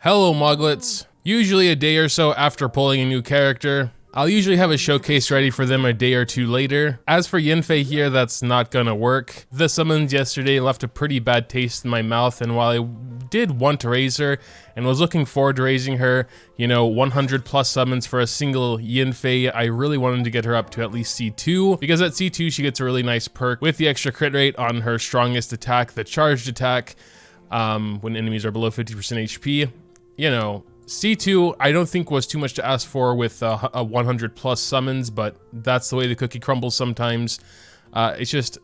Hello Muglets. Usually a day or so after pulling a new character, I'll usually have a showcase ready for them a day or two later. As for Yanfei here, that's not gonna work. The summons yesterday left a pretty bad taste in my mouth, and while I did want to raise her and was looking forward to raising her, 100 plus summons for a single Yanfei, I really wanted to get her up to at least C2, because at C2 she gets a really nice perk with the extra crit rate on her strongest attack, the charged attack, when enemies are below 50% HP. C2, I don't think was too much to ask for with a 100 plus summons, but that's the way the cookie crumbles sometimes. It's just,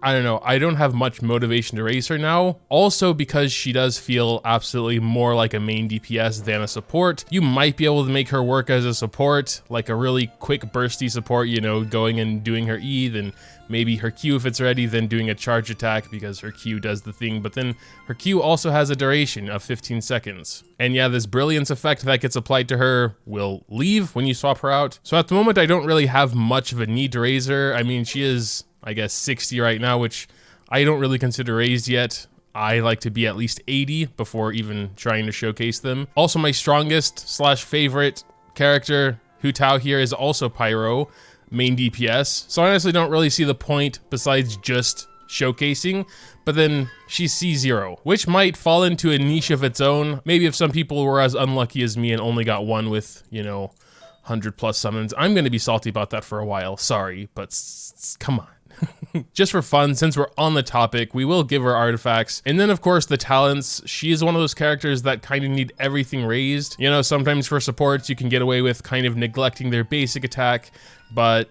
I don't know, I don't have much motivation to raise her now. Also because she does feel absolutely more like a main DPS than a support. You might be able to make her work as a support, like a really quick bursty support, going and doing her E, then maybe her Q if it's ready, then doing a charge attack because her Q does the thing, but then her Q also has a duration of 15 seconds. And yeah, this brilliance effect that gets applied to her will leave when you swap her out. So at the moment, I don't really have much of a need to raise her. I mean, she is, I guess, 60 right now, which I don't really consider raised yet. I like to be at least 80 before even trying to showcase them. Also, my strongest / favorite character, Hu Tao here, is also Pyro, main DPS. So I honestly don't really see the point besides just showcasing, but then she's C0, which might fall into a niche of its own. Maybe if some people were as unlucky as me and only got one with, 100 plus summons. I'm gonna be salty about that for a while, sorry, but come on. Just for fun, since we're on the topic, we will give her artifacts. And then of course the talents. She is one of those characters that kind of need everything raised. Sometimes for supports you can get away with kind of neglecting their basic attack, but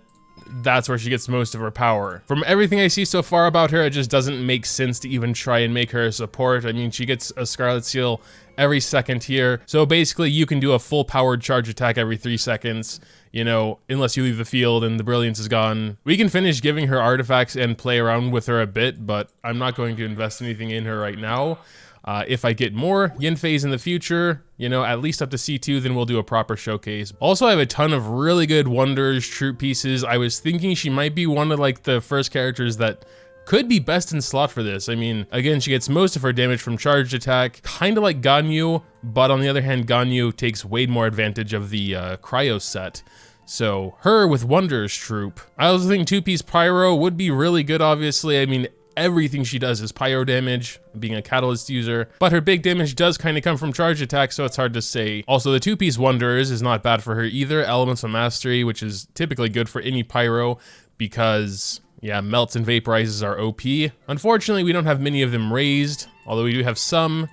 that's where she gets most of her power. From everything I see so far about her, it just doesn't make sense to even try and make her a support. I mean, she gets a Scarlet Seal every second here. So basically you can do a full powered charge attack every 3 seconds, unless you leave the field and the brilliance is gone. We can finish giving her artifacts and play around with her a bit, but I'm not going to invest anything in her right now. If I get more Yanfeis in the future, at least up to C2, then we'll do a proper showcase. Also, I have a ton of really good Wonders troop pieces. I was thinking she might be one of the first characters that could be best in slot for this. I mean, again, she gets most of her damage from charged attack, kind of like Ganyu, but on the other hand, Ganyu takes way more advantage of the cryo set. So her with Wonders troop. I also think 2-piece Pyro would be really good, obviously. I mean, everything she does is pyro damage, being a catalyst user, but her big damage does kind of come from charge attack, so it's hard to say. Also, the 2-piece Wonders is not bad for her either. Elemental Mastery, which is typically good for any pyro because, yeah, melts and vaporizes are OP. Unfortunately, we don't have many of them raised, although we do have some.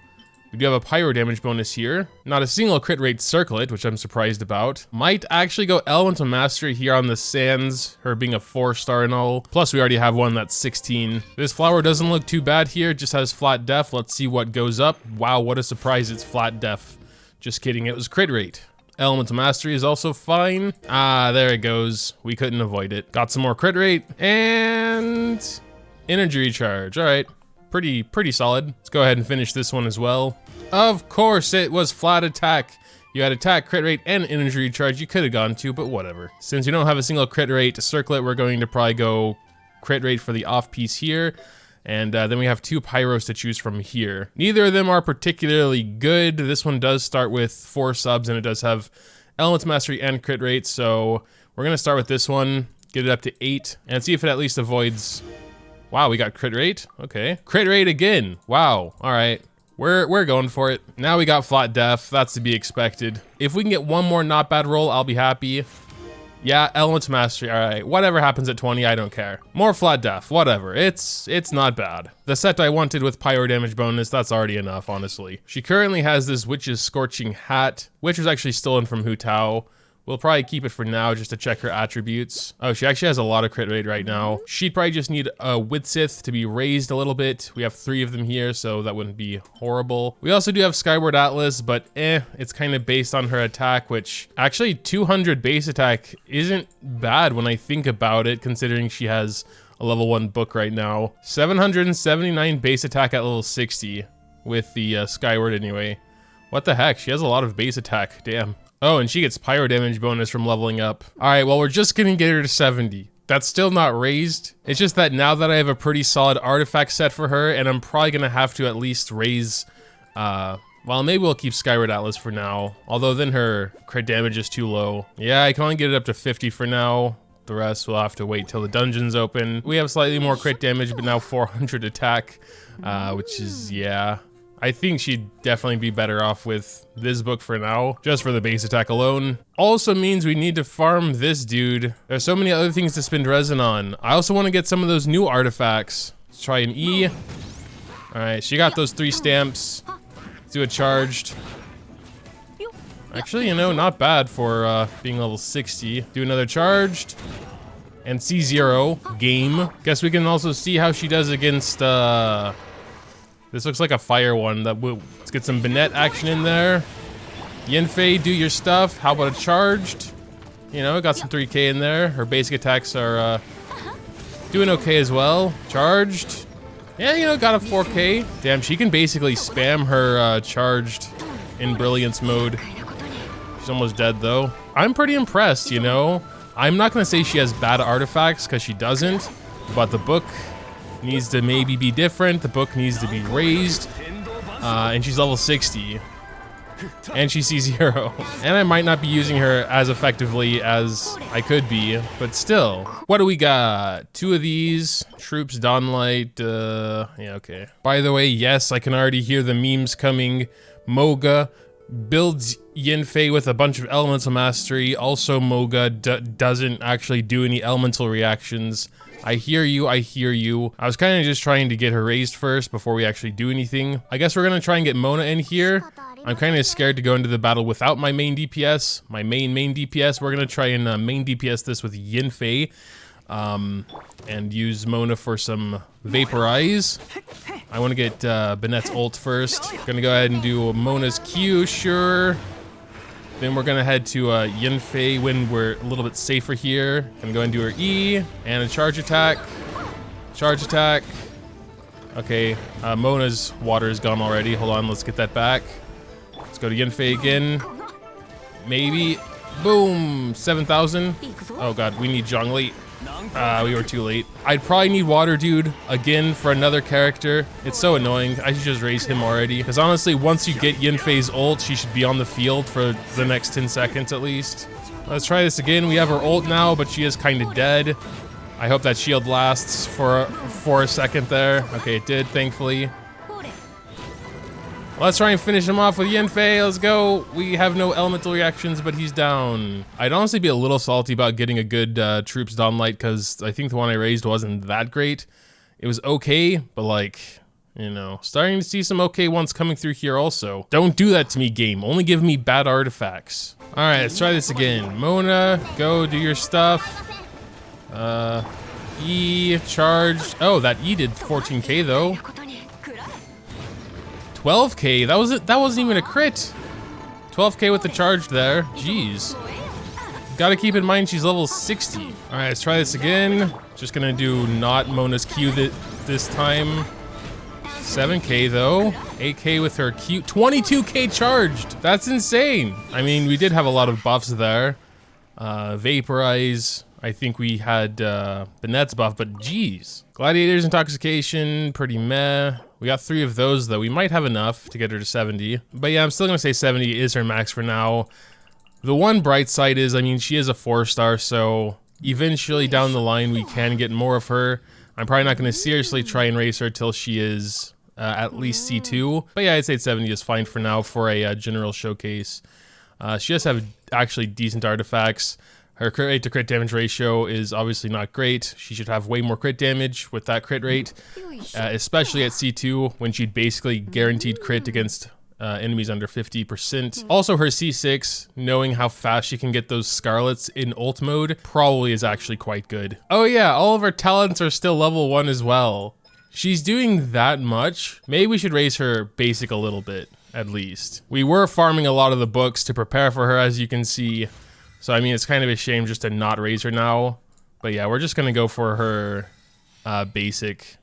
We do have a pyro damage bonus here. Not a single crit rate circlet, which I'm surprised about. Might actually go Elemental Mastery here on the Sands, her being a 4-star and all. Plus we already have one that's 16. This flower doesn't look too bad here, just has flat def. Let's see what goes up. Wow, what a surprise, it's flat def. Just kidding, it was crit rate. Elemental Mastery is also fine. Ah, there it goes. We couldn't avoid it. Got some more crit rate and energy recharge, all right. Pretty solid. Let's go ahead and finish this one as well. Of course, it was flat attack. You had attack, crit rate, and energy recharge. You could have gone to, but whatever. Since you don't have a single crit rate circlet, we're going to probably go crit rate for the off piece here. And then we have 2 pyros to choose from here. Neither of them are particularly good. This one does start with 4 subs, and it does have Elemental Mastery and crit rate. So we're gonna start with this one, get it up to 8, and see if it at least avoids. Wow, we got crit rate. Okay. Crit rate again. Wow. All right. We're going for it. Now we got flat def. That's to be expected. If we can get one more not bad roll, I'll be happy. Yeah, Elemental Mastery. All right. Whatever happens at 20, I don't care. More flat def. Whatever. It's not bad. The set I wanted with pyro damage bonus, that's already enough, honestly. She currently has this Witch's Scorching Hat, which was actually stolen from Hu Tao. We'll probably keep it for now just to check her attributes. Oh, she actually has a lot of crit rate right now. She'd probably just need a Widsith to be raised a little bit. We have 3 of them here, so that wouldn't be horrible. We also do have Skyward Atlas, but it's kind of based on her attack, which actually 200 base attack isn't bad when I think about it, considering she has a level 1 book right now. 779 base attack at level 60 with the Skyward anyway. What the heck? She has a lot of base attack, damn. Oh, and she gets pyro damage bonus from leveling up. All right, well, we're just gonna get her to 70. That's still not raised. It's just that now that I have a pretty solid artifact set for her, and I'm probably gonna have to at least raise Well, maybe we'll keep Skyward Atlas for now. Although then her crit damage is too low. Yeah, I can only get it up to 50 for now. The rest we'll have to wait till the dungeon's open. We have slightly more crit damage, but now 400 attack, which is, yeah. I think she'd definitely be better off with this book for now, just for the base attack alone. Also means we need to farm this dude. There's so many other things to spend resin on. I also want to get some of those new artifacts. Let's try an E. All right, she got those 3 stamps. Let's do a charged. Actually, you know, not bad for being level 60. Do another charged. And C0, game. Guess we can also see how she does against, this looks like a fire one. Let's get some Banette action in there. Yanfei, do your stuff. How about a charged? You know, got some 3k in there. Her basic attacks are doing okay as well. Charged. Yeah, you know, got a 4k. Damn, she can basically spam her charged in brilliance mode. She's almost dead though. I'm pretty impressed, you know. I'm not gonna say she has bad artifacts because she doesn't, but the book needs to maybe be different. The book needs to be raised, and she's level 60, and she sees 0. And I might not be using her as effectively as I could be, but still. What do we got? 2 of these. Troops, Dawnlight, yeah, okay. By the way, yes, I can already hear the memes coming. Moga builds Yanfei with a bunch of elemental mastery. Also, Moga doesn't actually do any elemental reactions. I hear you, I hear you. I was kind of just trying to get her raised first before we actually do anything. I guess we're gonna try and get Mona in here. I'm kind of scared to go into the battle without my main DPS. My main DPS. We're gonna try and main DPS this with Yanfei. And use Mona for some Vaporize. I want to get Banette's ult first. Gonna go ahead and do Mona's Q, sure. Then we're gonna head to Yanfei when we're a little bit safer here. Gonna go ahead and do her E and a charge attack. Charge attack. Okay, Mona's water is gone already. Hold on, let's get that back. Let's go to Yanfei again. Maybe. Boom, 7,000. Oh god, we need Zhongli. We were too late. I'd probably need Water Dude again for another character. It's so annoying. I should just raise him already. Because honestly, once you get Yanfei's ult, she should be on the field for the next 10 seconds at least. Let's try this again. We have her ult now, but she is kind of dead. I hope that shield lasts for a second there. Okay, it did, thankfully. Let's try and finish him off with Yanfei. Let's go. We have no elemental reactions, but he's down. I'd honestly be a little salty about getting a good Troops Dawnlight because I think the one I raised wasn't that great. It was okay, but like, you know, starting to see some okay ones coming through here also. Don't do that to me, game. Only give me bad artifacts. All right, let's try this again. Mona, go do your stuff. E, charged. Oh, that E did 14k though. 12k, that wasn't even a crit. 12k with the charge there, jeez. Gotta keep in mind she's level 60. All right, let's try this again. Just gonna do not Mona's Q this time. 7k though, 8k with her Q, 22k charged. That's insane. I mean, we did have a lot of buffs there. Vaporize, I think we had Banette's buff, but geez. Gladiator's Intoxication, pretty meh. We got 3 of those though. We might have enough to get her to 70. But yeah, I'm still gonna say 70 is her max for now. The one bright side is, I mean, she is a 4-star, so eventually down the line we can get more of her. I'm probably not gonna seriously try and raise her till she is at least C2. But yeah, I'd say 70 is fine for now for a general showcase. She does have actually decent artifacts. Her crit rate to crit damage ratio is obviously not great. She should have way more crit damage with that crit rate, especially at C2 when she'd basically guaranteed crit against enemies under 50%. Also, her C6, knowing how fast she can get those Scarlets in ult mode, probably is actually quite good. Oh yeah, all of her talents are still level 1 as well. She's doing that much. Maybe we should raise her basic a little bit, at least. We were farming a lot of the books to prepare for her, as you can see. So, I mean, it's kind of a shame just to not raise her now. But yeah, we're just gonna go for her basic.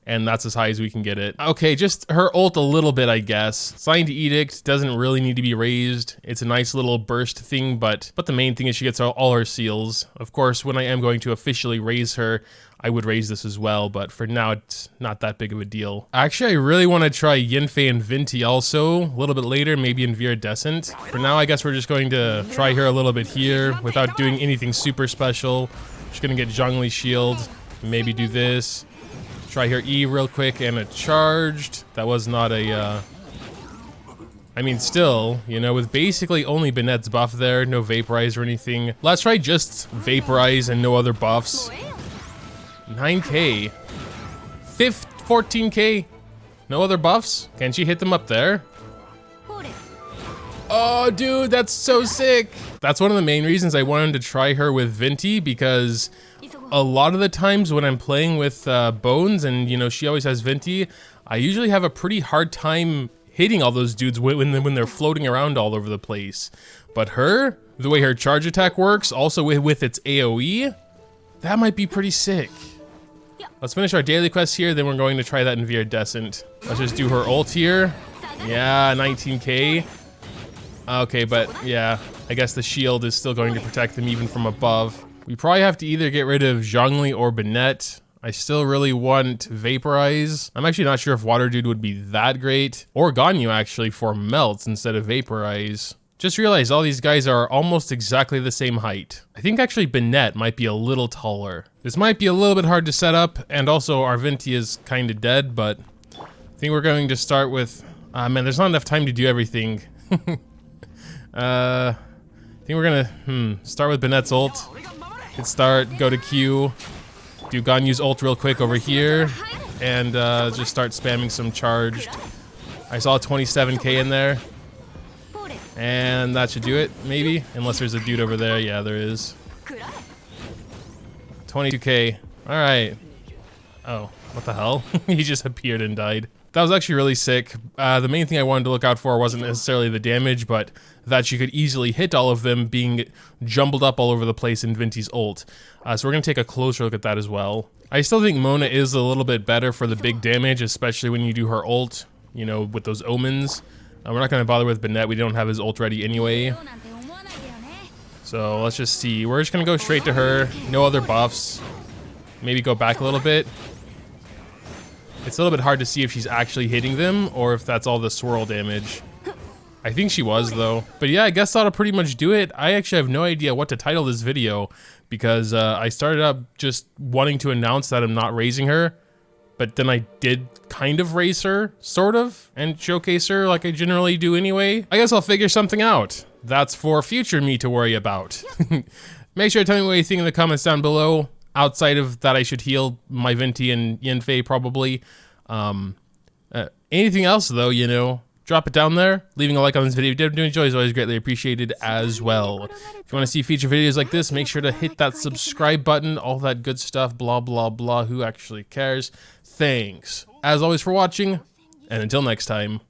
And that's as high as we can get it. Okay, just her ult a little bit, I guess. Signed Edict doesn't really need to be raised. It's a nice little burst thing, but the main thing is she gets all her seals. Of course, when I am going to officially raise her, I would raise this as well, but for now it's not that big of a deal. Actually, I really want to try Yanfei and Venti also, a little bit later, maybe in Viridescent. For now, I guess we're just going to try her a little bit here without doing anything super special. Just gonna get Zhongli shield, maybe do this. Try her E real quick and a charged. That was not a, I mean, still, you know, with basically only Banette's buff there, no Vaporize or anything. Let's try just Vaporize and no other buffs. 9k. 14k. No other buffs? Can she hit them up there? Oh, dude, that's so sick. That's one of the main reasons I wanted to try her with Venti, because a lot of the times when I'm playing with Bones and, you know, she always has Venti, I usually have a pretty hard time hitting all those dudes when they're floating around all over the place. But her, the way her charge attack works, also with its AoE, that might be pretty sick. Let's finish our daily quest here, then we're going to try that in Viridescent. Let's just do her ult here. Yeah, 19k. Okay, but yeah, I guess the shield is still going to protect them even from above. We probably have to either get rid of Zhongli or Banette. I still really want Vaporize. I'm actually not sure if Water Dude would be that great. Or Ganyu actually for Melts instead of Vaporize. Just realized all these guys are almost exactly the same height. I think actually Banette might be a little taller. This might be a little bit hard to set up, and also our Venti is kind of dead, but I think we're going to start with... man, there's not enough time to do everything. I think we're gonna start with Banette's ult. Hit start, go to Q, do Ganyu's ult real quick over here, and just start spamming some charged. I saw 27k in there. And that should do it, maybe? Unless there's a dude over there. Yeah, there is. 22k. Alright. Oh, what the hell? He just appeared and died. That was actually really sick. The main thing I wanted to look out for wasn't necessarily the damage, but that she could easily hit all of them being jumbled up all over the place in Venti's ult. So we're going to take a closer look at that as well. I still think Mona is a little bit better for the big damage, especially when you do her ult, you know, with those omens. We're not going to bother with Banette. We don't have his ult ready anyway. So let's just see. We're just going to go straight to her. No other buffs. Maybe go back a little bit. It's a little bit hard to see if she's actually hitting them or if that's all the swirl damage. I think she was though. But yeah, I guess that'll pretty much do it. I actually have no idea what to title this video because I started up just wanting to announce that I'm not raising her. But then I did kind of raise her, sort of, and showcase her like I generally do anyway. I guess I'll figure something out. That's for future me to worry about. Make sure to tell me what you think in the comments down below. Outside of that, I should heal my Venti and Yanfei probably. Anything else though, you know, drop it down there. Leaving a like on this video if you do enjoy is always greatly appreciated as well. If you want to see future videos like this, make sure to hit that subscribe button, all that good stuff, blah, blah, blah. Who actually cares? Thanks, as always, for watching, and until next time.